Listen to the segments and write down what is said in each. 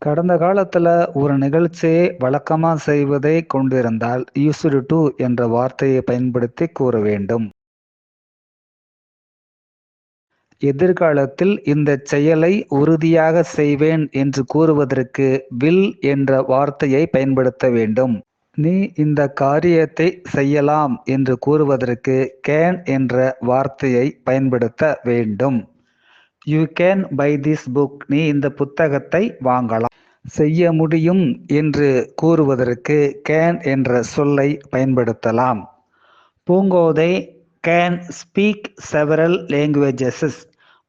கடந்த காலத்துல ஒரு நிகழ்ச்சியை வழக்கமா செய்வதை கொண்டிருந்தால் யூஸ்டு டு என்ற வார்த்தையை பயன்படுத்தி கூற வேண்டும். எதிர்காலத்தில் இந்தச் செயலை உறுதியாக செய்வேன் என்று கூறுவதற்கு வில் என்ற வார்த்தையை பயன்படுத்த வேண்டும். நீ இந்த காரியத்தை செய்யலாம் என்று கூறுவதற்கு கேன் என்ற வார்த்தையை பயன்படுத்த வேண்டும். You can buy this book. நீ இந்த புத்தகத்தை வாங்கலாம். செய்ய முடியும் என்று கூறுவதற்கு கேன் என்ற சொல்லை பயன்படுத்தலாம். Poongothai can speak several languages.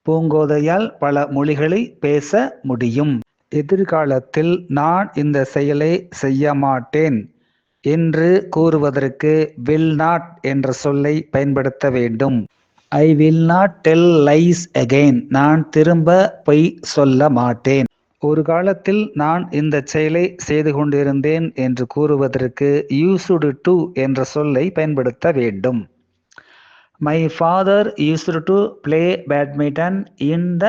பூங்கோதையால் பல மொழிகளை பேச முடியும். எதிர்காலத்தில் நான் இந்த செயலை செய்ய மாட்டேன் என்று கூறுவதற்கு வில் நாட் என்ற சொல்லை பயன்படுத்த வேண்டும். I will not del lies again. நான் திரும்ப பொய் சொல்ல மாட்டேன். ஒரு காலத்தில் நான் இந்த செயலை செய்து கொண்டிருந்தேன் என்று கூறுவதற்கு யூஸ்டு டு என்ற சொல்லை பயன்படுத்த வேண்டும். My father used to play badminton in the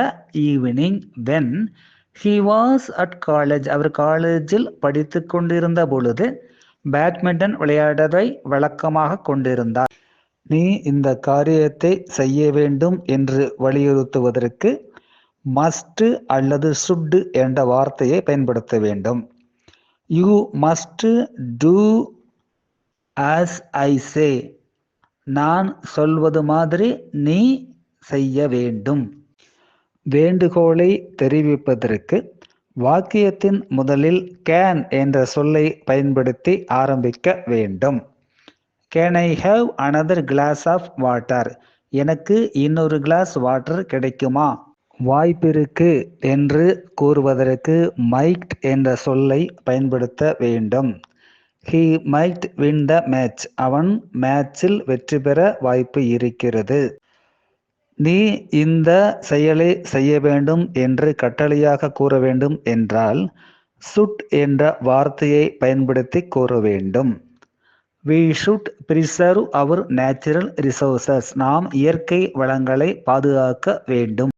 evening when he was at college. அவர் காலேஜில் படித்து கொண்டிருந்த பொழுது பேட்மிண்டன் விளையாடுவதை வழக்கமாக கொண்டிருந்தார். நீ இந்த காரியத்தை செய்ய வேண்டும் என்று வலியுறுத்துவதற்கு மஸ்ட் அல்லது சுட் என்ற வார்த்தையை பயன்படுத்த வேண்டும். You must do as I say. நான் சொல்வது மாதிரி நீ செய்ய வேண்டும். வேண்டுகோளை தெரிவிப்பதற்கு வாக்கியத்தின் முதலில் கேன் என்ற சொல்லை பயன்படுத்தி ஆரம்பிக்க வேண்டும். Can I have another glass of water. எனக்கு இன்னொரு கிளாஸ் வாட்டர் கிடைக்குமா? வாய்ப்பிருக்கு என்று கூறுவதற்கு மைட் என்ற சொல்லை பயன்படுத்த வேண்டும். He might win the match. அவன் மேட்சில் வெற்றி பெற வாய்ப்பு இருக்கிறது. நீ இந்த செயலை செய்ய வேண்டும் என்று கட்டளையாக கூற வேண்டும் என்றால் சுட் என்ற வார்த்தையை பயன்படுத்தி கூற வேண்டும். We should preserve our natural resources. நாம் இயற்கை வளங்களை பாதுகாக்க வேண்டும்.